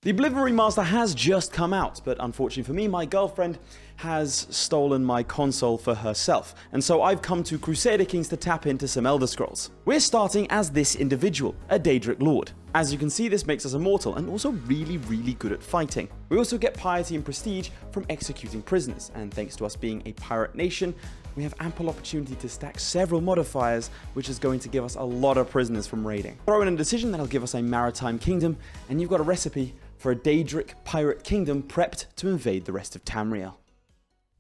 The Oblivion Remaster has just come out, but unfortunately for me, my girlfriend has stolen my console for herself, and so I've come to Crusader Kings to tap into some Elder Scrolls. We're starting as this individual, a Daedric Lord. As you can see, this makes us immortal and also really good at fighting. We also get piety and prestige from executing prisoners, and thanks to us being a pirate nation, we have ample opportunity to stack several modifiers, which is going to give us a lot of prisoners from raiding. Throw in a decision that'll give us a maritime kingdom, and you've got a recipe for a Daedric pirate kingdom prepped to invade the rest of Tamriel.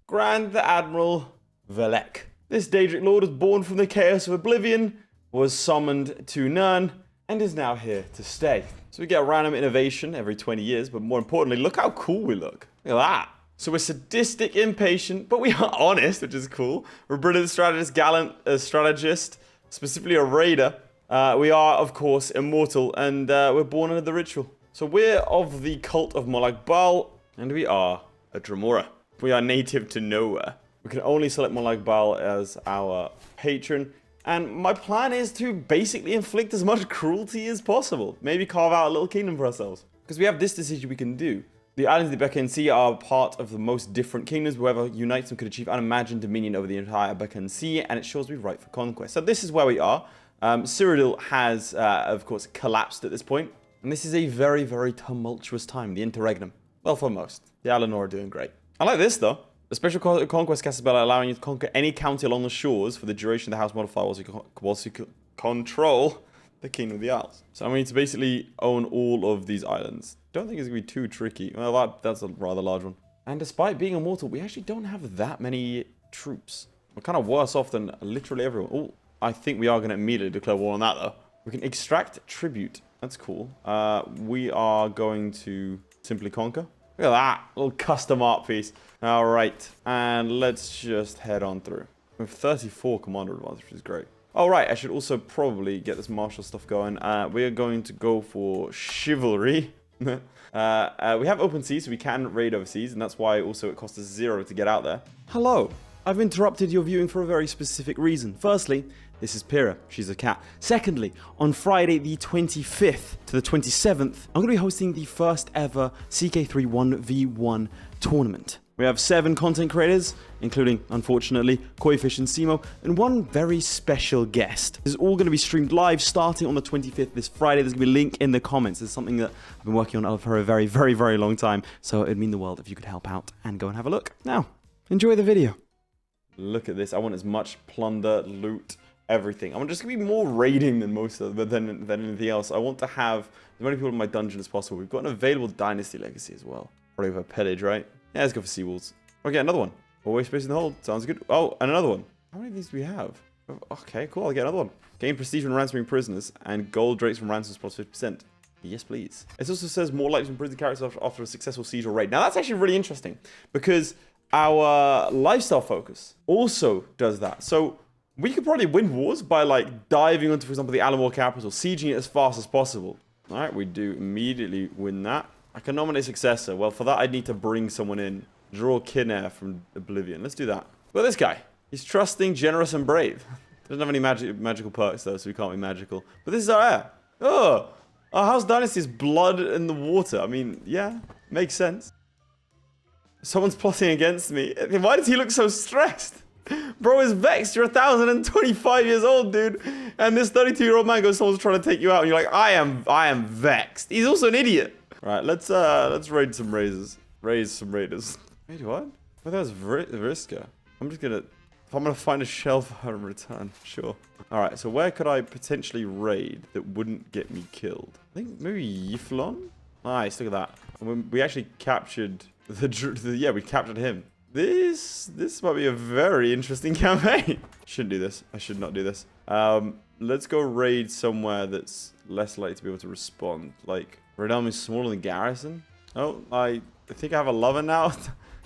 Grand Admiral Velek. This Daedric Lord was born from the chaos of Oblivion, was summoned to Nirn, and is now here to stay. So we get a random innovation every 20 years, but more importantly, look how cool we look. Look at that. So we're sadistic, impatient, but we are honest, which is cool. We're brilliant strategist, gallant strategist, specifically a raider. We are, of course, immortal, and we're born under the ritual. So we're of the cult of Molag Bal, and we are a Dremora. We are native to nowhere. We can only select Molag Bal as our patron, and my plan is to basically inflict as much cruelty as possible. Maybe carve out a little kingdom for ourselves. Because we have this decision we can do. The islands of the Abecean Sea are part of the most different kingdoms. Whoever unites them could achieve unimagined dominion over the entire Abecean Sea, and it shows we're ripe for conquest. So this is where we are. Cyrodiil has, of course, collapsed at this point. And this is a very tumultuous time, the interregnum. Well, for most. The Alinor are doing great. I like this, though. The special conquest cast spell allowing you to conquer any county along the shores for the duration of the house modifier whilst you control the Kingdom of the Isles. So I'm going to basically own all of these islands. Don't think it's going to be too tricky. Well, that's a rather large one. And despite being immortal, we actually don't have that many troops. We're kind of worse off than literally everyone. Oh, I think we are going to immediately declare war on that, though. We can extract tribute. That's cool. We are going to simply conquer. Look at that. Little custom art piece. All right. And let's just head on through. We have 34 commander advantage, which is great. All right. I should also probably get this martial stuff going. We are going to go for chivalry. We have open seas, so we can raid overseas. And that's why also it costs us 0 to get out there. Hello. I've interrupted your viewing for a very specific reason. Firstly, this is Pyrrha. She's a cat. Secondly, on Friday the 25th to the 27th, I'm going to be hosting the first ever CK3 1v1 tournament. We have 7 content creators, including, unfortunately, Koifish and Simo, and one very special guest. This is all going to be streamed live starting on the 25th this Friday. There's going to be a link in the comments. It's something that I've been working on for a very long time, so it'd mean the world if you could help out and go and have a look. Now, enjoy the video. Look at this. I want as much plunder, loot, everything. I'm just going to be more raiding than most of them, than anything else. I want to have as many people in my dungeon as possible. We've got an available dynasty legacy as well. Probably with a pillage, right? Yeah, let's go for seawalls. Okay, another one. Always space in the hold. Sounds good. Oh, and another one. How many of these do we have? Okay, cool. I'll get another one. Gain prestige from ransoming prisoners and gold drakes from ransoms plus 50%. Yes, please. It also says more likely to imprison characters after a successful siege or raid. Now, that's actually really interesting because our lifestyle focus also does that. So we could probably win wars by like diving onto, for example, the Alinor capital, sieging it as fast as possible. All right, we do immediately win that. I can nominate successor. Well, for that, I'd need to bring someone in. Draw Kidnapping from Oblivion. Let's do that. Well, this guy. He's trusting, generous, and brave. Doesn't have any magical perks, though, so he can't be magical. But this is our heir. Oh, our house dynasty is blood in the water. I mean, yeah, makes sense. Someone's plotting against me. Why does he look so stressed? Bro is vexed. You're 1,025 years old, dude. And this 32-year-old man goes, someone's trying to take you out. And you're like, I am vexed. He's also an idiot. All right, let's raid some raiders. Raise some raiders. Wait, what? Well, that was Vriska. I'm just gonna... If I'm gonna find a shell for her in return, sure. All right, so where could I potentially raid that wouldn't get me killed? I think maybe Yiflon? Nice, look at that. And we actually captured yeah, we captured him. This might be a very interesting campaign. Shouldn't do this. I should not do this. Let's go raid somewhere that's less likely to be able to respond. Like, Raid is smaller than Garrison. Oh, I think I have a lover now.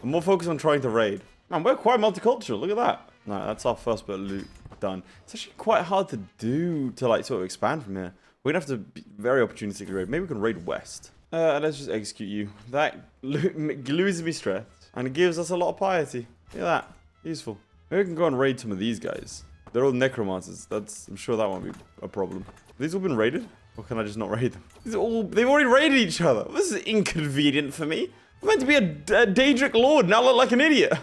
I'm more focused on trying to raid. Man, we're quite multicultural. Look at that. Alright, that's our first bit of loot done. It's actually quite hard to do to like sort of expand from here. We're gonna have to be very opportunistic raid. Maybe we can raid west. Let's just execute you. That loses me stress. And it gives us a lot of piety. Look at that. Useful. Maybe we can go and raid some of these guys. They're all necromancers. I'm sure that won't be a problem. Have these all been raided? Or can I just not raid them? They've already raided each other. This is inconvenient for me. I'm meant to be a Daedric lord, now I look like an idiot.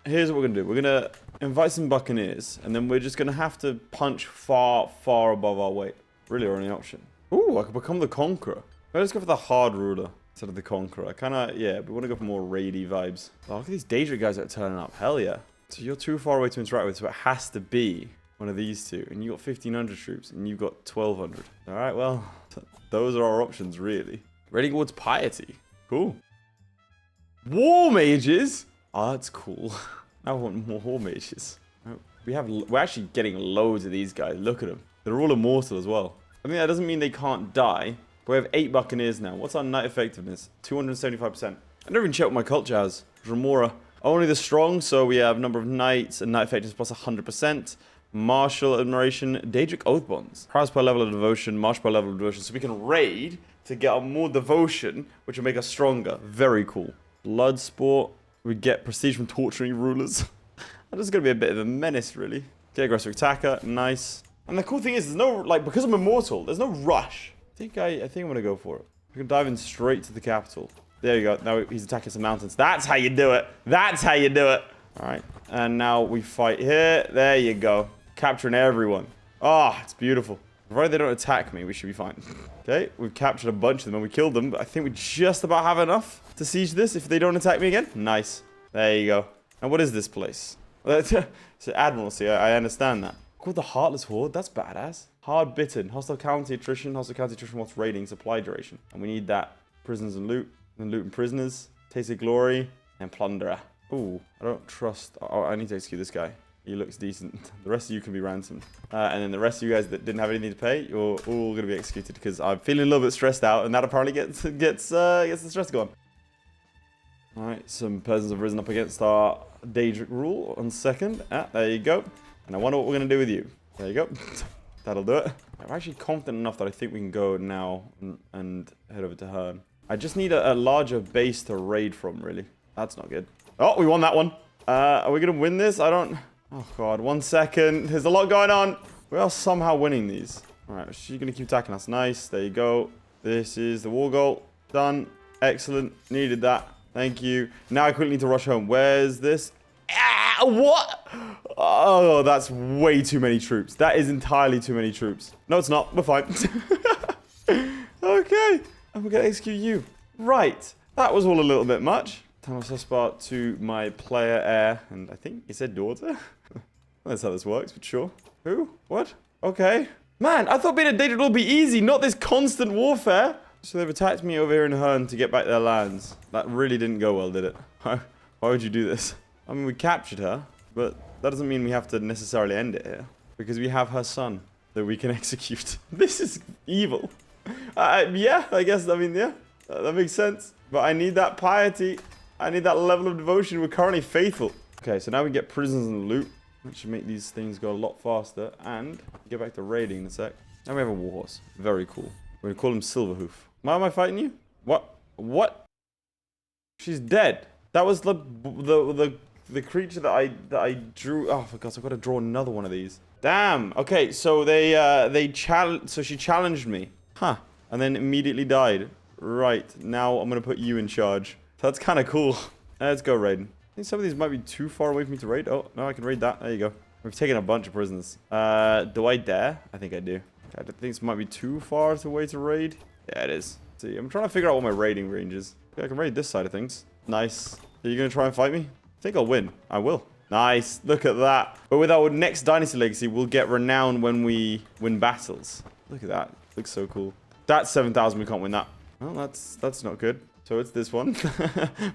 Here's what we're gonna do. We're gonna invite some buccaneers, and then we're just gonna have to punch far, far above our weight. Really our only option. Ooh, I could become the conqueror. Let's go for the hard ruler instead of the conqueror. Yeah, we want to go for more raidy vibes. Oh, look at these Daedric guys that are turning up. Hell yeah. So you're too far away to interact with, so it has to be one of these two. And you got 1,500 troops, and you've got 1,200. All right, well, those are our options, really. Raiding towards piety. Cool. War mages? Oh, that's cool. I want more war mages. We're actually getting loads of these guys. Look at them. They're all immortal as well. I mean, that doesn't mean they can't die. But we have 8 buccaneers now. What's our knight effectiveness? 275%. I never even checked what my culture has. Remora. Only the strong, so we have number of knights and knight effectiveness plus 100%. Martial admiration, Daedric oath bonds. Prowess per level of devotion, march per level of devotion. So we can raid to get more devotion, which will make us stronger. Very cool. Blood sport. We get prestige from torturing rulers. I'm just going to be a bit of a menace, really. Okay, aggressive attacker. Nice. And the cool thing is, there's no, like, because I'm immortal, there's no rush. I think I'm going to go for it. We can dive in straight to the capital. There you go. Now he's attacking some mountains. That's how you do it. That's how you do it. All right. And now we fight here. There you go. Capturing everyone. Ah, it's beautiful. Provided they don't attack me, we should be fine. Okay, we've captured a bunch of them and we killed them. But I think we just about have enough to siege this if they don't attack me again. Nice. There you go. And what is this place? It's Admiralty. I understand that. Called the Heartless Horde. That's badass. Hard bitten. Hostile county attrition. Hostile county attrition whilst raiding. Supply duration. And we need that. Prisoners and loot. And loot and prisoners. Taste of glory. And plunderer. Ooh, I don't trust. Oh, I need to execute this guy. He looks decent. The rest of you can be ransomed. And then the rest of you guys that didn't have anything to pay, you're all going to be executed because I'm feeling a little bit stressed out, and that apparently gets the stress gone. All right, some peasants have risen up against our Daedric rule on second. There you go. And I wonder what we're going to do with you. There you go. That'll do it. I'm actually confident enough that I think we can go now and head over to Herne. I just need a larger base to raid from, really. That's not good. Oh, we won that one. Are we going to win this? I don't... Oh, God. 1 second. There's a lot going on. We are somehow winning these. All right. She's going to keep attacking us. Nice. There you go. This is the war goal. Done. Excellent. Needed that. Thank you. Now I quickly need to rush home. Where's this? Ah, what? Oh, that's way too many troops. That is entirely too many troops. No, it's not. We're fine. Okay. I'm going to execute you. Right. That was all a little bit much. Time suspect to my player heir, and I think he said daughter. That's how this works, but sure. Who? What? Okay. Man, I thought being a Daedric would be easy, not this constant warfare. So they've attacked me over here in Herne to get back their lands. That really didn't go well, did it? Why would you do this? I mean, we captured her, but that doesn't mean we have to necessarily end it here. Because we have her son that we can execute. This is evil. Yeah, I guess, I mean, yeah. That makes sense. But I need that piety. I need that level of devotion. We're currently faithful. Okay, so now we get prisons and loot. Which should make these things go a lot faster. And get back to raiding in a sec. Now we have a warhorse. Very cool. We're going to call him Silverhoof. Why am I fighting you? What? What? She's dead. That was the creature that I drew. Oh, for God's sake, I've got to draw another one of these. Damn. Okay, so so she challenged me. Huh. And then immediately died. Right. Now I'm going to put you in charge. That's kind of cool. Let's go raiding. I think some of these might be too far away for me to raid. Oh, no, I can raid that. There you go. We've taken a bunch of prisoners. Do I dare? I think I do. I think this might be too far away to raid. Yeah, it is. Let's see, I'm trying to figure out what my raiding range is. Okay, I can raid this side of things. Nice. Are you going to try and fight me? I think I'll win. I will. Nice. Look at that. But with our next Dynasty Legacy, we'll get renown when we win battles. Look at that. Looks so cool. That's 7,000. We can't win that. Well, that's not good. So it's this one.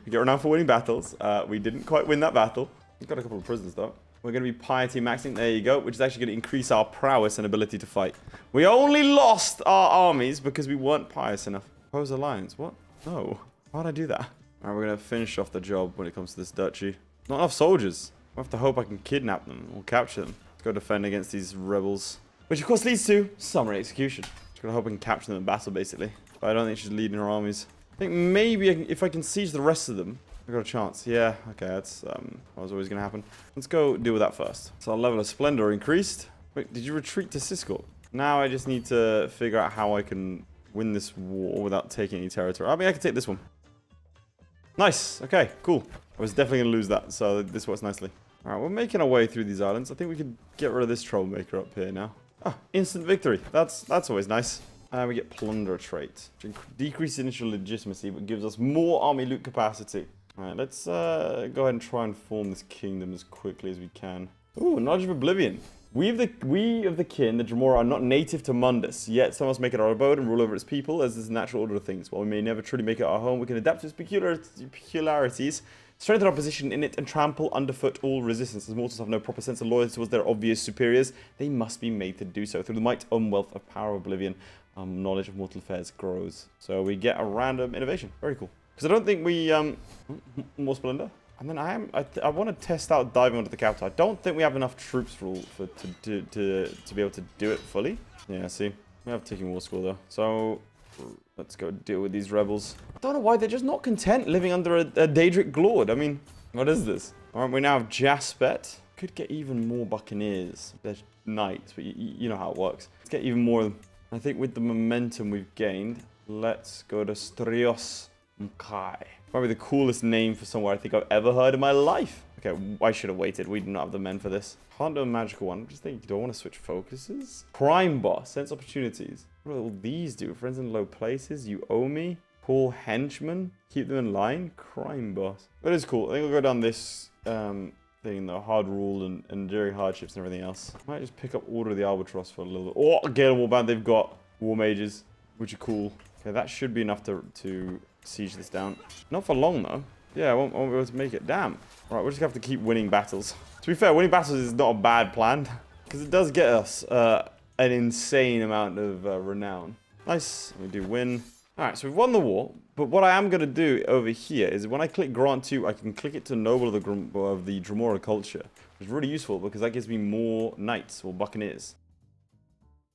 We get renowned for winning battles. We didn't quite win that battle. We've got a couple of prisoners, though. We're going to be piety maxing. There you go. Which is actually going to increase our prowess and ability to fight. We only lost our armies because we weren't pious enough. Oppose alliance. What? No. Why'd I do that? All right, we're going to finish off the job when it comes to this duchy. Not enough soldiers. I have to hope I can kidnap them or capture them. Let's go defend against these rebels. Which, of course, leads to summary execution. Just going to hope I can capture them in battle, basically. But I don't think she's leading her armies. I think maybe if I can siege the rest of them, I've got a chance. Yeah, okay, that's that was always going to happen. Let's go deal with that first. So our level of splendor increased. Wait, did you retreat to Siscorp? Now I just need to figure out how I can win this war without taking any territory. I mean, I can take this one. Nice. Okay, cool. I was definitely going to lose that, so this works nicely. All right, we're making our way through these islands. I think we can get rid of this troublemaker up here now. Ah, instant victory. That's always nice. We get plunder trait, which decreases initial legitimacy, but gives us more army loot capacity. All right, let's go ahead and try and form this kingdom as quickly as we can. Ooh, Knowledge of Oblivion. We of the kin, the Dremora, are not native to Mundus, yet some must make it our abode and rule over its people, as is the natural order of things. While we may never truly make it our home, we can adapt to its peculiarities, strengthen our position in it, and trample underfoot all resistance. As mortals have no proper sense of loyalty towards their obvious superiors, they must be made to do so. Through the might and wealth of power of Oblivion, knowledge of mortal affairs grows. So we get a random innovation. Very cool. Because I don't think we... more Splendor. And then I want to test out diving onto the capital. I don't think we have enough troops to be able to do it fully. Yeah, see. We have taken war school though. So let's go deal with these rebels. I don't know why they're just not content living under a Daedric lord. I mean, what is this? All right, we now have Jaspet. Could get even more buccaneers. They're knights, but you know how it works. Let's get even more of them. I think with the momentum we've gained, let's go to Strios Mkai. Probably the coolest name for somewhere I think I've ever heard in my life. Okay, I should have waited. We do not have the men for this. Can't do a magical one. I'm just thinking, do I want to switch focuses? Crime boss. Sense opportunities. What do all these do? Friends in low places. You owe me. Pull henchmen. Keep them in line. Crime boss. That is cool. I think we'll go down this thing, though. Hard rule and enduring hardships and everything else. Might just pick up Order of the Albatross for a little bit. Oh, Gale Warband. They've got war mages, which are cool. Okay, that should be enough to siege this down. Not for long, though. Yeah, I won't be able to make it. Damn. All right, we're just going to have to keep winning battles. To be fair, winning battles is not a bad plan, because it does get us an insane amount of renown. Nice. We do win. All right, so we've won the war, but what I am going to do over here is when I click Grant 2, I can click it to Noble of the Dremora culture, which is really useful because that gives me more knights or buccaneers.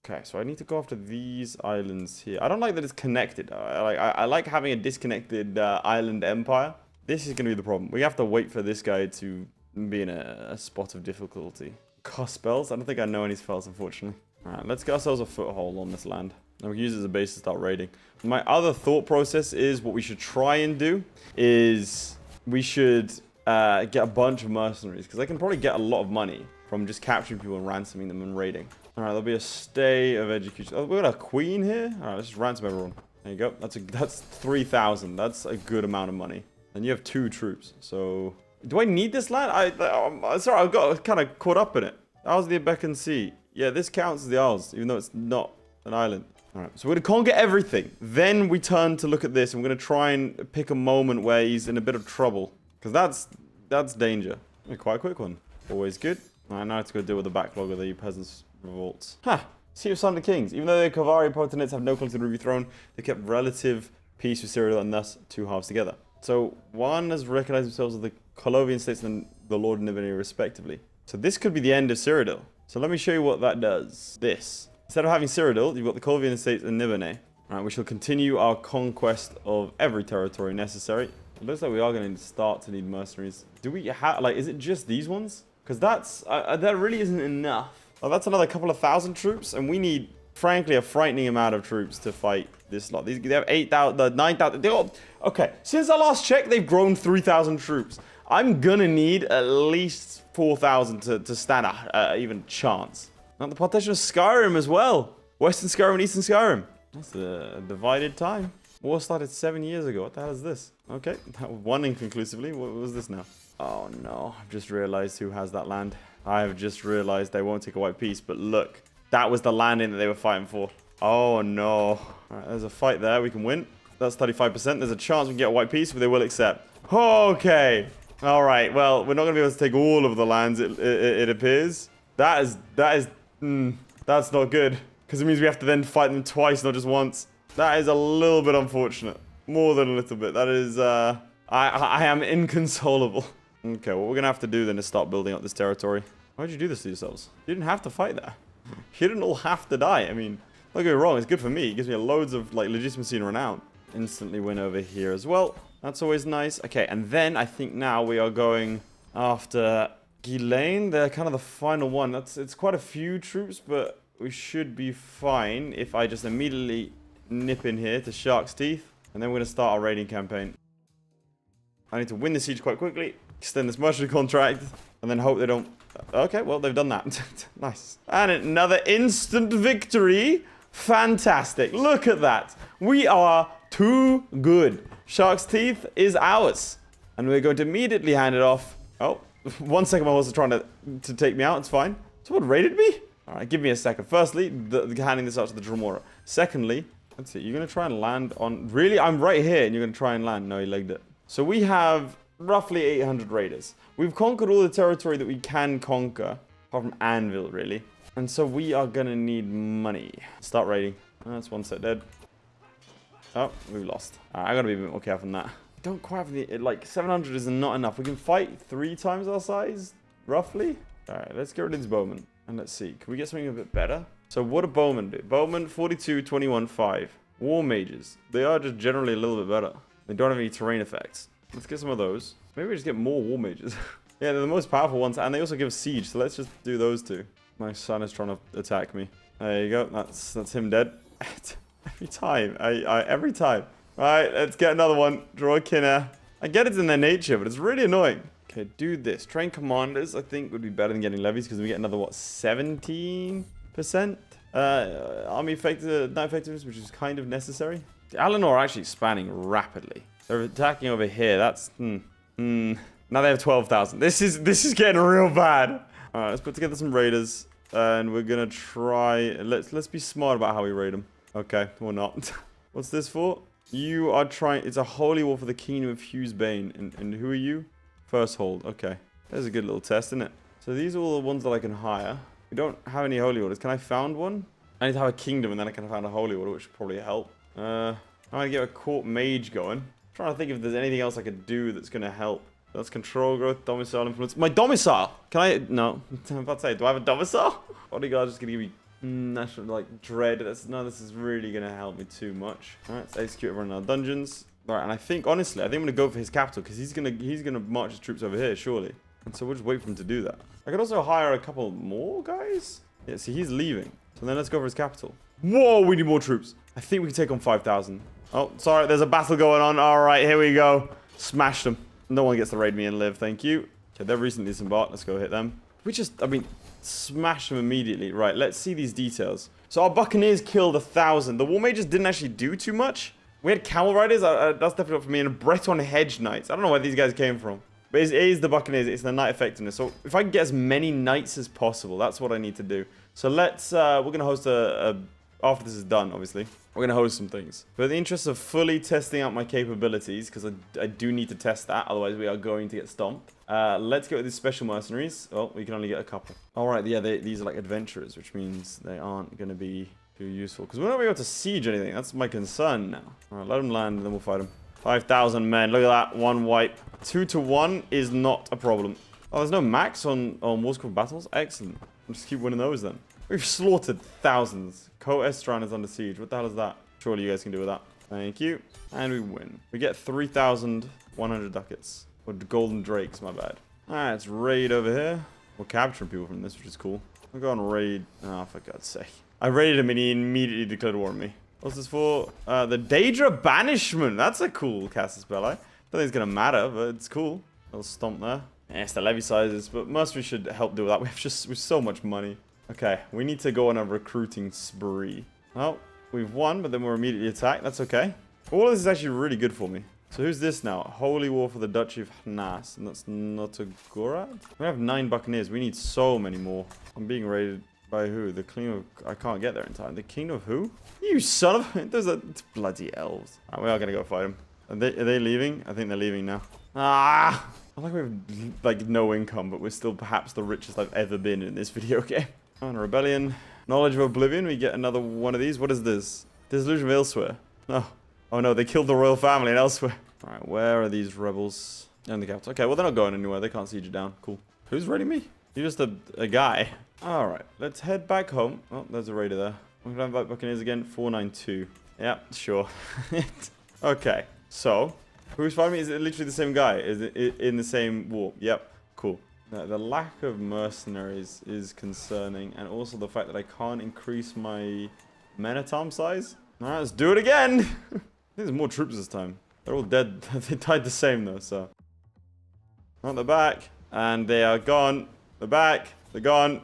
Okay, so I need to go after these islands here. I don't like that it's connected. I like having a disconnected island empire. This is going to be the problem. We have to wait for this guy to be in a spot of difficulty. Cost spells? I don't think I know any spells, unfortunately. Alright, let's get ourselves a foothold on this land. And we can use it as a base to start raiding. My other thought process is what we should try and do is we should get a bunch of mercenaries. Because I can probably get a lot of money from just capturing people and ransoming them and raiding. Alright, there'll be a stay of execution. Oh, we've got a queen here? Alright, let's just ransom everyone. There you go. That's 3,000. That's a good amount of money. And you have 2 troops. So, do I need this land? Sorry, I got kind of caught up in it. How's the Abayer Sea? Yeah, this counts as the Isles, even though it's not an island. Alright, so we're going to conquer everything. Then we turn to look at this, and we're going to try and pick a moment where he's in a bit of trouble. Because that's danger. Quite a quick one. Always good. Alright, now let's go deal with the backlog of the peasants' revolts. Ha! Sea of Sunder Kings. Even though the Kavari potentates have no claim to the Ruby Throne, they kept relative peace with Cyril and thus 2 halves together. So, one has recognized themselves as the Colovian states and the Lord Nibene respectively. So this could be the end of Cyrodiil. So let me show you what that does. This. Instead of having Cyrodiil, you've got the Colovian states and Nibene. Alright, we shall continue our conquest of every territory necessary. It looks like we are going to start to need mercenaries. Do we have, like, is it just these ones? Because that really isn't enough. Oh, that's another couple of thousand troops, and we need, frankly, a frightening amount of troops to fight this lot. They have 8,000, 9,000. Okay, since I last checked, they've grown 3,000 troops. I'm gonna need at least 4,000 to stand a even chance. Not the partition of Skyrim as well. Western Skyrim and Eastern Skyrim. That's a divided time. War started 7 years ago. What the hell is this? Okay, that won inconclusively. What was this now? Oh no, I've just realized who has that land. I have just realized they won't take a white peace, but look, that was the landing that they were fighting for. Oh no. Alright, there's a fight there. We can win. That's 35%. There's a chance we can get a white peace, but they will accept. Okay. Alright, well, we're not going to be able to take all of the lands, it appears. That's not good. Because it means we have to then fight them twice, not just once. That is a little bit unfortunate. More than a little bit. That is, I am inconsolable. Okay, what we're going to have to do then is start building up this territory. Why'd you do this to yourselves? You didn't have to fight there. You didn't all have to die. I mean, don't get me wrong, it's good for me. It gives me loads of like legitimacy and renown. Instantly win over here as well. That's always nice. Okay, and then I think now we are going after Ghislaine. They're kind of the final one. It's quite a few troops, but we should be fine if I just immediately nip in here to Shark's Teeth. And then we're going to start our raiding campaign. I need to win the siege quite quickly. Extend this mercenary contract. And then hope they don't... Okay, well, they've done that. Nice. And another instant victory. Fantastic. Look at that. We are too good. Shark's Teeth is ours. And we're going to immediately hand it off. Oh, 1 second my horse is trying to take me out. It's fine. Someone raided me? Alright, give me a second. Firstly, handing this out to the Dremora. Secondly, let's see. You're going to try and land on... Really? I'm right here and you're going to try and land. No, he legged it. So we have roughly 800 raiders. We've conquered all the territory that we can conquer. Apart from Anvil, really. And so we are going to need money. Start raiding. Oh, that's one set dead. Oh, we lost. Alright, I got to be a bit more careful than that. Don't quite have the... Like, 700 is not enough. We can fight 3 times our size, roughly. Alright, let's get rid of these bowmen. And let's see. Can we get something a bit better? So what do bowmen do? Bowmen, 42, 21, 5. War mages. They are just generally a little bit better. They don't have any terrain effects. Let's get some of those. Maybe we just get more war mages. Yeah, they're the most powerful ones. And they also give siege. So let's just do those 2. My son is trying to attack me. There you go. That's him dead. Every time. Every time. Alright, let's get another one. Draw a kinner. I get it's in their nature, but it's really annoying. Okay, do this. Train commanders, I think, would be better than getting levies because we get another, what, 17%? Army night effectiveness, which is kind of necessary. The Alinor are actually expanding rapidly. They're attacking over here. That's... Now they have 12,000. This is getting real bad. Alright, let's put together some raiders. And we're going to try... Let's be smart about how we raid them. Okay, or not. What's this for? You are trying... It's a holy war for the kingdom of Hugh's Bane. And who are you? First hold. Okay. There's a good little test, isn't it? So these are all the ones that I can hire. We don't have any holy orders. Can I found one? I need to have a kingdom and then I can found a holy order, which would probably help. I'm going to get a court mage going. I'm trying to think if there's anything else I could do that's going to help. That's control growth, domicile influence. My domicile! Can I... No. I'm about to say, do I have a domicile? Bodyguard's just going to give me... national, like, dread. No, this is really going to help me too much. Alright, let's execute everyone in our dungeons. Alright, and I think, honestly, I think I'm going to go for his capital, because he's gonna march his troops over here, surely. And so we'll just wait for him to do that. I could also hire a couple more guys. Yeah, see, he's leaving. So then let's go for his capital. Whoa, we need more troops. I think we can take on 5,000. Oh, sorry, there's a battle going on. Alright, here we go. Smash them. No one gets to raid me and live, thank you. Okay, they're recently disembarked. Let's go hit them. We just, I mean... Smash them immediately. Right, let's see these details. So our buccaneers killed 1,000. The war mages didn't actually do too much. We had camel riders. That's definitely not for me. And Breton hedge knights. I don't know where these guys came from. But it is the buccaneers. It's the knight effectiveness. So if I can get as many knights as possible, that's what I need to do. So let's, we're going to host after this is done, obviously, we're going to host some things. But in the interest of fully testing out my capabilities, because I do need to test that, otherwise we are going to get stomped. Let's go with these special mercenaries. Oh, we can only get a couple. Alright, yeah, these are like adventurers, which means they aren't going to be too useful. Because we're not able to siege anything. That's my concern now. Alright, let them land and then we'll fight them. 5,000 men. Look at that. One wipe. 2 to 1 is not a problem. Oh, there's no max on Warscroft battles? Excellent. I'll just keep winning those then. We've slaughtered thousands. Ko-Estran is under siege. What the hell is that? Surely you guys can do with that. Thank you. And we win. We get 3,100 ducats. Or golden drakes, my bad. Alright, let's raid over here. We're capturing people from this, which is cool. I'll go and raid. Oh, for God's sake. I raided him and he immediately declared war on me. What's this for? The Daedra Banishment. That's a cool caster spell. I don't think it's going to matter, but it's cool. I'll stomp there. Yeah, it's the levy sizes, but mercenary should help deal with that. We have so much money. Okay, we need to go on a recruiting spree. Well, we've won, but then we're immediately attacked. That's okay. All of this is actually really good for me. So who's this now? Holy War for the Duchy of Hnas. And that's Notogorad? We have 9 buccaneers. We need so many more. I'm being raided by who? The Kingdom of... I can't get there in time. The Kingdom of who? You son of... Those are bloody elves. Right, we are going to go fight them. Are they leaving? I think they're leaving now. Ah! I like we have, like, no income, but we're still perhaps the richest I've ever been in this video game. On a rebellion. Knowledge of Oblivion. We get another one of these. What is this? Disillusion of Elsewhere. Oh. Oh no, they killed the royal family in Elsewhere. Alright, where are these rebels? In the capital. Okay, well they're not going anywhere. They can't siege it down. Cool. Who's raiding me? You're just a guy. Alright, let's head back home. Oh, there's a raider there. I'm going to invite Buccaneers again. 492. Yeah, sure. Okay, so... Who's fighting me? Is it literally the same guy? Is it in the same war? Yep, cool. The lack of mercenaries is concerning, and also the fact that I can't increase my men-at-arms size. Alright, let's do it again! I think there's more troops this time. They're all dead. They died the same though, so. Oh, they're back. And they are gone. They're back. They're gone.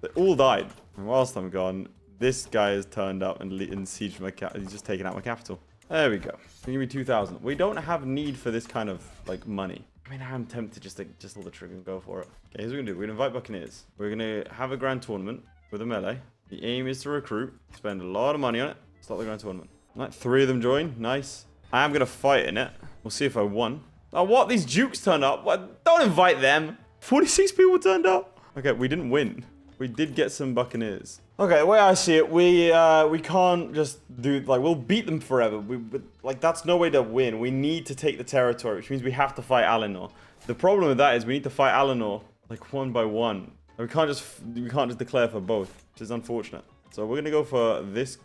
They all died. And whilst I'm gone, this guy has turned up and sieged my capital. He's just taken out my capital. There we go. Give me 2,000. We don't have need for this kind of, like, money. I mean, I'm tempted just to pull the trigger and go for it. Okay, here's what we're going to do. We're going to invite Buccaneers. We're going to have a grand tournament with a melee. The aim is to recruit, spend a lot of money on it, start the grand tournament. Right, 3 of them join. Nice. I am going to fight in it. We'll see if I won. Oh, what? These dukes turned up? What? Don't invite them. 46 people turned up. Okay, we didn't win. We did get some Buccaneers. Okay, the way I see it, we can't just do, like, we'll beat them forever. Like, that's no way to win. We need to take the territory, which means we have to fight Alinor. The problem with that is we need to fight Alinor, like, 1 by 1. We can't just declare for both, which is unfortunate. So we're gonna go for this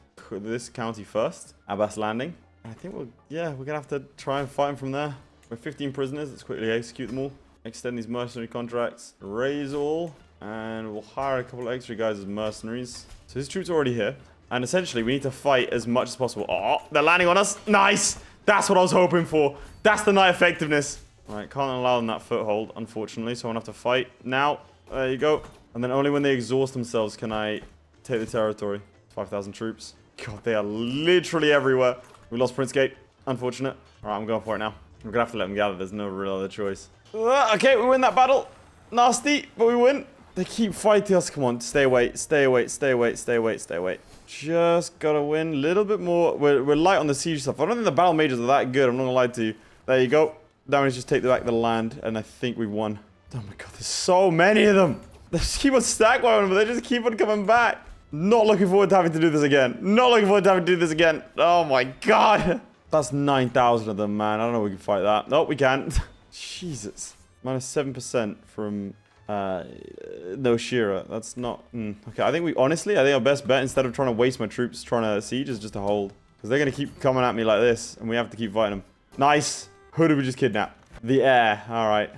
county first, Abbas Landing. I think we're gonna have to try and fight them from there. We're 15 prisoners. Let's quickly execute them all. Extend these mercenary contracts. Raise all. And we'll hire a couple of extra guys as mercenaries. So his troops are already here. And essentially, we need to fight as much as possible. Oh, they're landing on us. Nice. That's what I was hoping for. That's the night effectiveness. All right, can't allow them that foothold, unfortunately. So I'm going to have to fight now. There you go. And then only when they exhaust themselves can I take the territory. 5,000 troops. God, they are literally everywhere. We lost Prince Gate. Unfortunate. All right, I'm going for it now. We're going to have to let them gather. There's no real other choice. Okay, we win that battle. Nasty, but we win. They keep fighting us. Come on, stay away, stay away, stay away, stay away, stay away. Just gotta win a little bit more. We're light on the siege stuff. I don't think the battle mages are that good. I'm not gonna lie to you. There you go. Now we just take back the land, and I think we've won. Oh my god, there's so many of them. They just keep on stack wiping, but they just keep on coming back. Not looking forward to having to do this again. Not looking forward to having to do this again. Oh my god. That's 9,000 of them, man. I don't know if we can fight that. Nope, we can't. Jesus. Minus 7% from no Shira. That's not okay. I think our best bet, instead of trying to waste my troops trying to siege, is just to hold, because they're gonna keep coming at me like this and we have to keep fighting them. Nice. Who did we just kidnap? The heir. All right.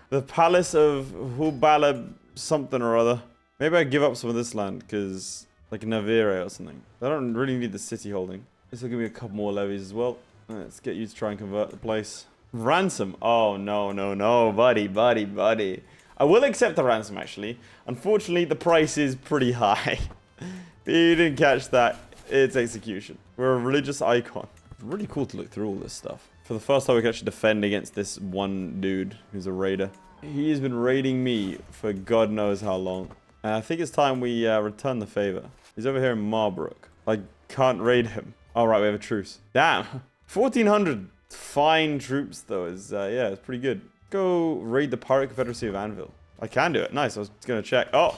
The palace of Hubala something or other. Maybe I give up some of this land, because like Navire or something. I don't really need the city holding. This will give me a couple more levies as well. Let's get you to try and convert the place. Ransom. Oh, no, no, no. Buddy, buddy, buddy. I will accept the ransom, actually. Unfortunately, the price is pretty high. If you didn't catch that, it's execution. We're a religious icon. It's really cool to look through all this stuff. For the first time, we can actually defend against this one dude who's a raider. He has been raiding me for God knows how long. And I think it's time we return the favor. He's over here in Marbrook. I can't raid him. All right, we have a truce. Damn. 1,400. Fine troops, though, is, yeah, it's pretty good. Go raid the Pirate Confederacy of Anvil. I can do it. Nice. I was going to check. Oh,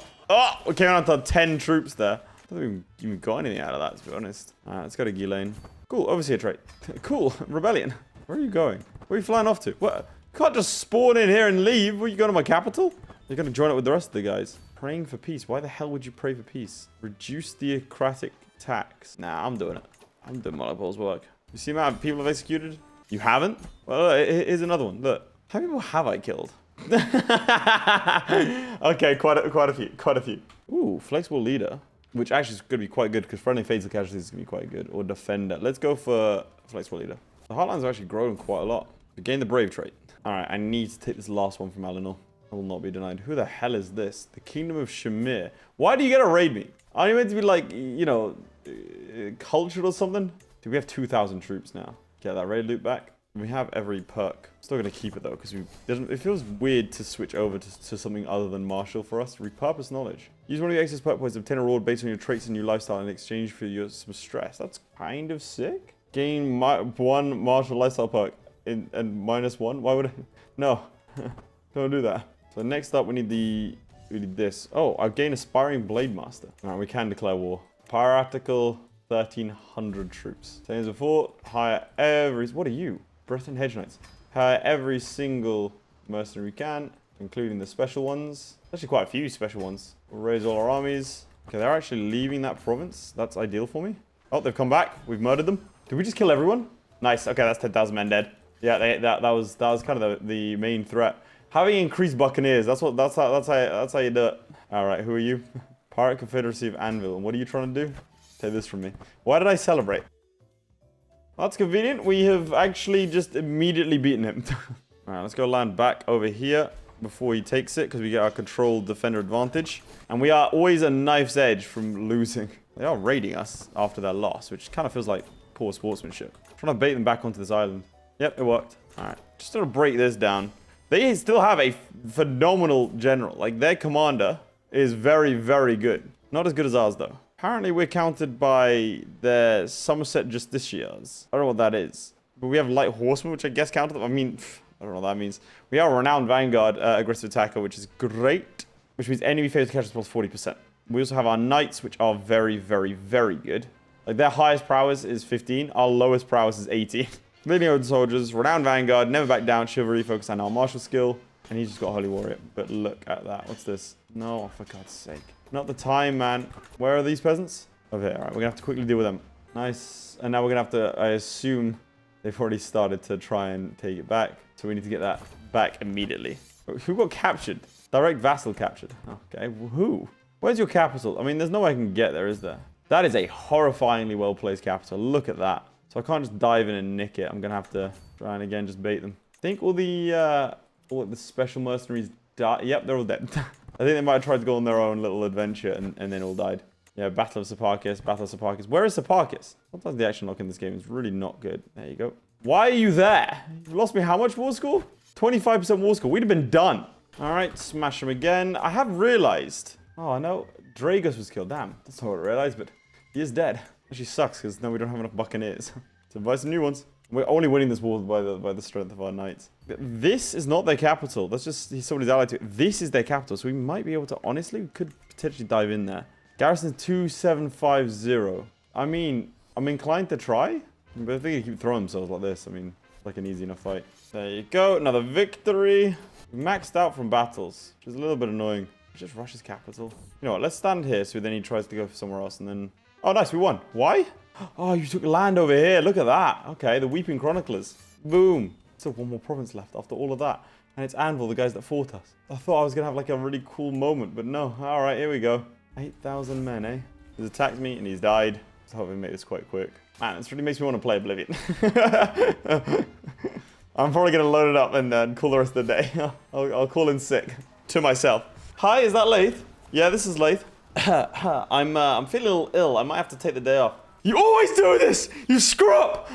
we came out to 10 troops there. I don't think we even got anything out of that, to be honest. Let's go to Ghislaine. Cool. Overseer trait. Cool. Rebellion. Where are you going? Where are you flying off to? What? You can't just spawn in here and leave. Where you going to my capital? You're going to join up with the rest of the guys. Praying for peace. Why the hell would you pray for peace? Reduce theocratic tax. Nah, I'm doing it. I'm doing Monopol's work. You see the amount of people I've executed? You haven't? Well, here's another one. Look. How many people have I killed? Okay, quite a few. Ooh, flexible leader. Which actually is going to be quite good, because friendly fatal casualties is going to be quite good. Or defender. Let's go for flexible leader. The heartlands have actually grown quite a lot. We gained the brave trait. Alright, I need to take this last one from Alinor. I will not be denied. Who the hell is this? The Kingdom of Shamir. Why do you get to raid me? Aren't you meant to be like, you know, cultured or something? Do we have 2,000 troops now? Get that raid loot back. We have every perk. Still gonna keep it though, because it feels weird to switch over to something other than martial for us. Repurpose knowledge. Use one of your excess perk points to obtain a reward based on your traits and new lifestyle in exchange for some stress. That's kind of sick. Gain one martial lifestyle perk and -1. Why would I? No, don't do that. So next up, we need this. Oh, I've gained Aspiring Blade Master. All right, we can declare war. Piratical. 1,300 troops. Same as before. Hire every... What are you? Breton Hedge Knights. Hire every single mercenary we can, including the special ones. Actually, quite a few special ones. We'll raise all our armies. Okay, they're actually leaving that province. That's ideal for me. Oh, they've come back. We've murdered them. Did we just kill everyone? Nice. Okay, that's 10,000 men dead. Yeah, that was kind of the main threat. Having increased buccaneers, that's how you do it. Alright, who are you? Pirate Confederacy of Anvil. And what are you trying to do? Take this from me. Why did I celebrate? Well, that's convenient. We have actually just immediately beaten him. Alright, let's go land back over here before he takes it, because we get our controlled defender advantage. And we are always a knife's edge from losing. They are raiding us after their loss, which kind of feels like poor sportsmanship. I'm trying to bait them back onto this island. Yep, it worked. Alright, just gonna break this down. They still have a phenomenal general. Like, their commander is very, very good. Not as good as ours, though. Apparently, we're counted by their Somerset Justiciars. I don't know what that is. But we have light horsemen, which I guess counted them. I mean, I don't know what that means. We are a renowned vanguard aggressive attacker, which is great. Which means enemy fails to catch us plus 40%. We also have our knights, which are very, very, very good. Like, their highest prowess is 15. Our lowest prowess is 18. Leading old soldiers, renowned vanguard, never back down, chivalry, focus on our martial skill. And he's just got holy warrior. But look at that. What's this? No, for God's sake. Not the time, man. Where are these peasants? Over here. All right, we're going to have to quickly deal with them. Nice. And now we're going to have to, I assume, they've already started to try and take it back. So we need to get that back immediately. Who got captured? Direct vassal captured. Okay, who? Where's your capital? I mean, there's no way I can get there, is there? That is a horrifyingly well-placed capital. Look at that. So I can't just dive in and nick it. I'm going to have to try and, again, just bait them. I think all the special mercenaries died. Yep, they're all dead. I think they might have tried to go on their own little adventure and then all died. Yeah, Battle of Scorpius, Battle of Scorpius. Where is Scorpius? Sometimes the action lock in this game is really not good. There you go. Why are you there? You lost me how much war score? 25% war score. We'd have been done. All right, smash him again. I have realized. Oh, I know. Dragos was killed. Damn. That's not what I realized, but he is dead. Actually sucks because now we don't have enough buccaneers. So buy some new ones. We're only winning this war by the strength of our knights. This is not their capital. That's just somebody's allied to it. This is their capital, so we might be able to, honestly, we could potentially dive in there. Garrison 2750. I mean, I'm inclined to try, but if they keep throwing themselves like this, I mean, it's like an easy enough fight. There you go, another victory. We maxed out from battles, which is a little bit annoying. Just rush his capital. You know what, let's stand here so then he tries to go for somewhere else and then... Oh, nice, we won. Why? Oh, you took land over here. Look at that. Okay, the Weeping Chroniclers. Boom. So one more province left after all of that. And it's Anvil, the guys that fought us. I thought I was going to have like a really cool moment, but no. All right, here we go. 8,000 men, eh? He's attacked me and he's died. Let's hope we make this quite quick. Man, this really makes me want to play Oblivion. I'm probably going to load it up and call the rest of the day. I'll call in sick to myself. Hi, is that Laith? Yeah, this is Laith. I'm feeling a little ill. I might have to take the day off. You always do this! You screw up!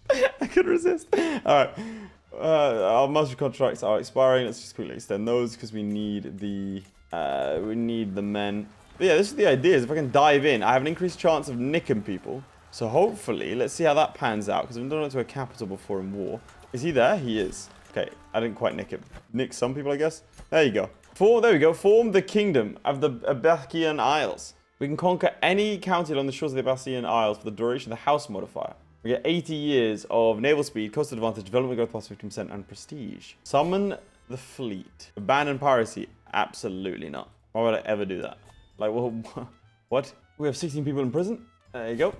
I couldn't resist. Alright. Our master contracts are expiring. Let's just quickly extend those because we need the men. But yeah, this is the idea. Is if I can dive in, I have an increased chance of nicking people. So hopefully, let's see how that pans out because I've done it to a capital before in war. Is he there? He is. Okay, I didn't quite nick him. Nick some people, I guess. There you go. There we go. Form the kingdom of the Abacean Isles. We can conquer any county along the shores of the Abacean Isles for the duration of the house modifier. We get 80 years of naval speed, cost advantage, development growth plus 15%, and prestige. Summon the fleet. Abandon piracy? Absolutely not. Why would I ever do that? Like, well, what? We have 16 people in prison? There you go.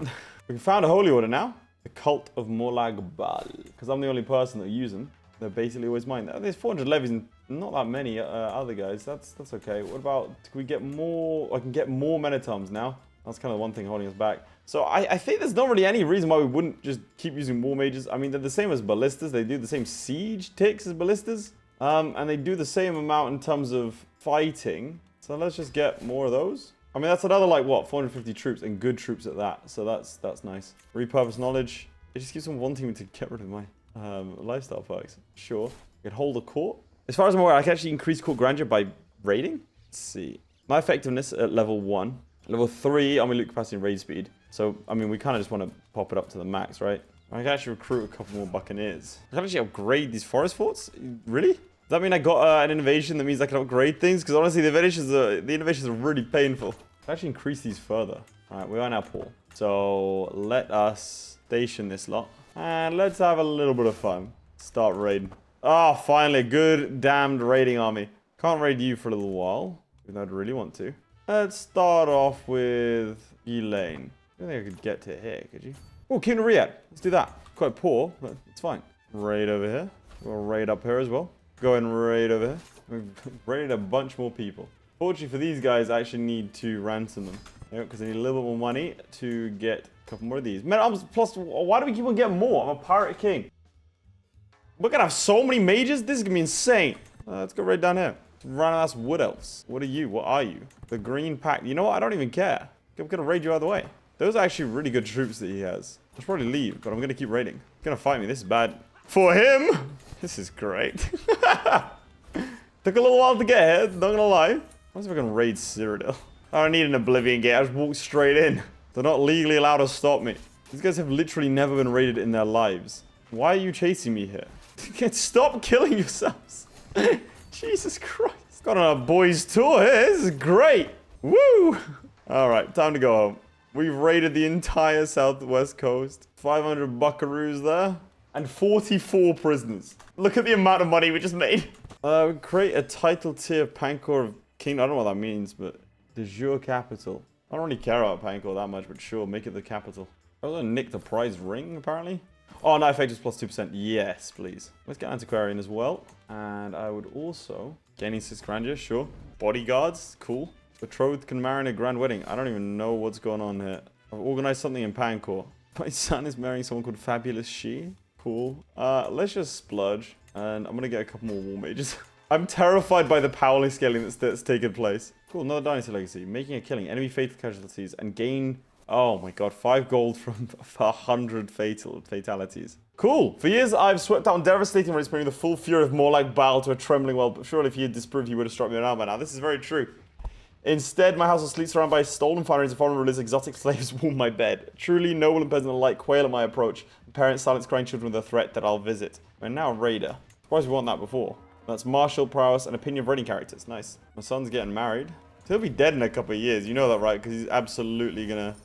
We found a holy order now. The Cult of Molag Bal. Because I'm the only person that use them. They're basically always mine. There's 400 levies and not that many other guys. That's okay. What about, can we get more? I can get more men at arms now. That's kind of one thing holding us back. So I think there's not really any reason why we wouldn't just keep using war mages. I mean, they're the same as ballistas. They do the same siege ticks as ballistas. And they do the same amount in terms of fighting. So let's just get more of those. I mean, that's another, like, what, 450 troops and good troops at that. So that's nice. Repurpose knowledge. It just keeps on wanting me to get rid of my lifestyle perks. Sure. I could hold a court. As far as I'm aware, I can actually increase court grandeur by raiding. Let's see. My effectiveness at level 1. Level 3, army loot capacity and raid speed. So, I mean, we kind of just want to pop it up to the max, right? I can actually recruit a couple more buccaneers. I can actually upgrade these forest forts? Really? Does that mean I got an innovation that means I can upgrade things? Because honestly, the innovations are really painful. I can actually increase these further. All right, we are now poor. So, let us station this lot. And let's have a little bit of fun. Start raiding. Oh, finally, a good damned raiding army. Can't raid you for a little while, even though I'd really want to. Let's start off with Elaine. I don't think I could get to here, could you? Oh, Kingdom of Riyadh. Let's do that. Quite poor, but it's fine. Raid over here. We'll raid up here as well. Go and raid over here. We've raided a bunch more people. Fortunately for these guys, I actually need to ransom them. Because I need a little bit more money to get a couple more of these. Man, plus, why do we keep on getting more? I'm a pirate king. We're gonna have so many mages? This is gonna be insane. Let's go right down here. Random ass wood elves. What are you? What are you? The green pack. You know what? I don't even care. I'm gonna raid you out of the way. Those are actually really good troops that he has. I should probably leave, but I'm gonna keep raiding. He's gonna fight me. This is bad. For him? This is great. Took a little while to get here, not gonna lie. I wonder if I can raid Cyrodiil. I don't need an Oblivion gate, I just walk straight in. They're not legally allowed to stop me. These guys have literally never been raided in their lives. Why are you chasing me here? Stop killing yourselves. Jesus Christ. Got on a boys tour here, this is great. Woo! Alright, time to go home. We've raided the entire southwest coast. 500 buckaroos there. And 44 prisoners. Look at the amount of money we just made. We create a title tier Pancor of King. I don't know what that means, but de jure capital. I don't really care about Pancor that much, but sure, make it the capital. I was gonna nick the prize ring, apparently. Oh, no, effect is plus 2%. Yes, please. Let's get Antiquarian as well. And I would also... Gaining 6 grandeur, sure. Bodyguards, cool. Betrothed can marry in a grand wedding. I don't even know what's going on here. I've organized something in Pancor. My son is marrying someone called Fabulous She. Cool. Let's just splurge. And I'm gonna get a couple more war mages. I'm terrified by the powerless scaling that's taken place. Cool, another dynasty legacy. Making a killing. Enemy fatal casualties. And gain... Oh my god, 5 gold from 100 fatalities. Cool. For years, I've swept out devastating rates, bringing the full fury of more like battle to a trembling world. But surely if he had disproved, he would have struck me down by now. This is very true. Instead, my house was sleep surrounded by stolen fineries and foreign rulers, exotic slaves warm my bed. Truly, noble and peasant alike quail at my approach. Parents silence crying children with a threat that I'll visit. We're now raider. Surprised we want that before. That's martial prowess and opinion of raiding characters. Nice. My son's getting married. He'll be dead in a couple of years. You know that, right? Because he's absolutely gonna...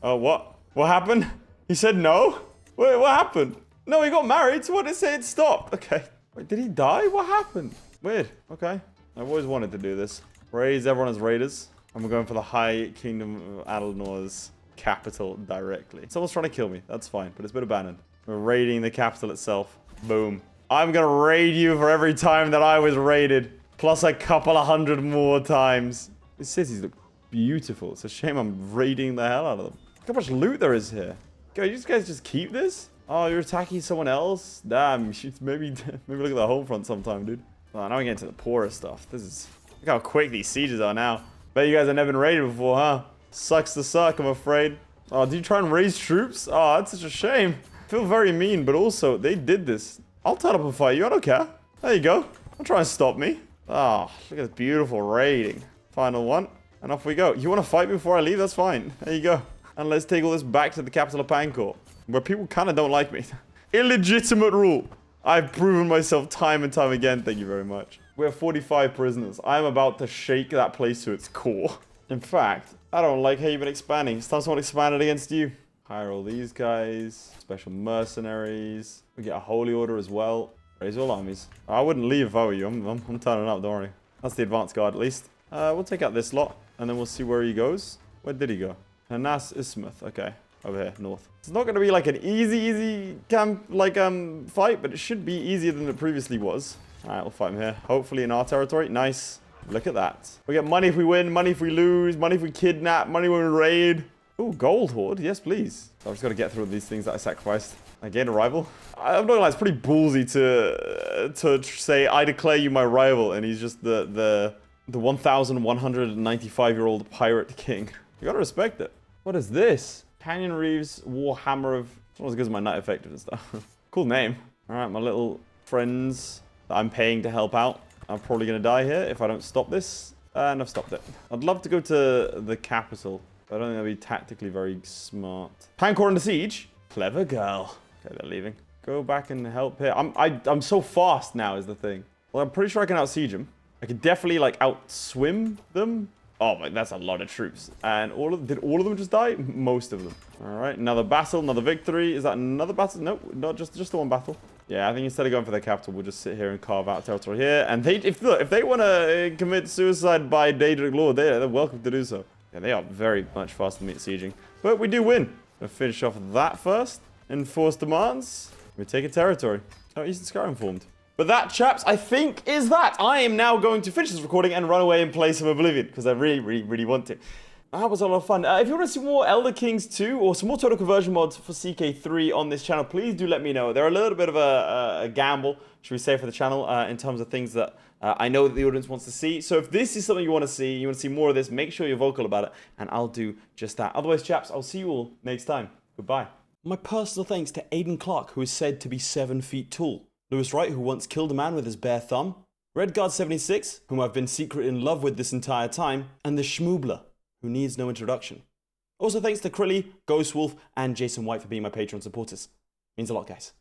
Oh, what? What happened? He said no? Wait, what happened? No, he got married, so what did it say it stopped? Okay. Wait, did he die? What happened? Weird. Okay. I've always wanted to do this. Raise everyone as raiders. And we're going for the High Kingdom of Alinor's capital directly. Someone's trying to kill me. That's fine, but it's been abandoned. We're raiding the capital itself. Boom. I'm gonna raid you for every time that I was raided. Plus a couple of 100 more times. These cities look beautiful. It's a shame I'm raiding the hell out of them. Look how much loot there is here. Go, you guys just keep this? Oh, you're attacking someone else? Damn, you should maybe look at the home front sometime, dude. Oh, now we get into the poorer stuff. This is... Look how quick these sieges are now. Bet you guys have never been raided before, huh? Sucks to suck, I'm afraid. Oh, did you try and raise troops? Oh, that's such a shame. I feel very mean, but also, they did this. I'll turn up and fight you, I don't care. There you go. Don't try and stop me. Oh, look at this beautiful raiding. Final one. And off we go. You want to fight before I leave? That's fine. There you go. And let's take all this back to the capital of Pancor, where people kind of don't like me. Illegitimate rule. I've proven myself time and time again. Thank you very much. We have 45 prisoners. I'm about to shake that place to its core. In fact, I don't like how you've been expanding. It's time someone expanded against you. Hire all these guys. Special mercenaries. We get a holy order as well. Raise all armies. I wouldn't leave if I were you. I'm turning up, don't worry. That's the advanced guard at least. We'll take out this lot, and then we'll see where he goes. Where did he go? Hanas Ismuth. Okay, over here, north. It's not going to be like an easy fight, but it should be easier than it previously was. All right, we'll fight him here. Hopefully in our territory. Nice. Look at that. We get money if we win, money if we lose, money if we kidnap, money when we raid. Ooh, gold hoard. Yes, please. So I've just got to get through these things that I sacrificed. I gained a rival. I'm not gonna lie, it's pretty ballsy to say I declare you my rival, and he's just the 1,195-year-old pirate king. You gotta respect it. What is this? Canyon Reeves Warhammer of... It's not as good as my Knight Effective and stuff. Cool name. Alright, my little friends that I'm paying to help out. I'm probably gonna die here if I don't stop this. And I've stopped it. I'd love to go to the capital, but I don't think that'd be tactically very smart. Pancor under siege? Clever girl. Okay, they're leaving. Go back and help here. I'm so fast now is the thing. Well, I'm pretty sure I can outsiege them. I could definitely, like, outswim them. Oh, my, that's a lot of troops. And did all of them just die? Most of them. All right, another battle, another victory. Is that another battle? Nope, not just the one battle. Yeah, I think instead of going for their capital, we'll just sit here and carve out territory here. And if they want to commit suicide by Daedric law, they're welcome to do so. Yeah, they are very much faster than me at sieging. But we do win. We'll finish off that first. Enforce demands. We take a territory. Oh, Eastern Skyrim formed. But that, chaps, I think is that. I am now going to finish this recording and run away and play some Oblivion, because I really want to. That was a lot of fun. If you want to see more Elder Kings 2 or some more Total Conversion mods for CK3 on this channel, please do let me know. They're a little bit of a gamble, should we say, for the channel in terms of things that I know that the audience wants to see. So if this is something you want to see more of this, make sure you're vocal about it, and I'll do just that. Otherwise, chaps, I'll see you all next time. Goodbye. My personal thanks to Aiden Clark, who is said to be 7 feet tall. Wright, who once killed a man with his bare thumb. Redguard76, whom I've been secretly in love with this entire time. And the Schmoobler, who needs no introduction. Also thanks to Crilly, Ghostwolf, and Jason White for being my Patreon supporters. Means a lot, guys.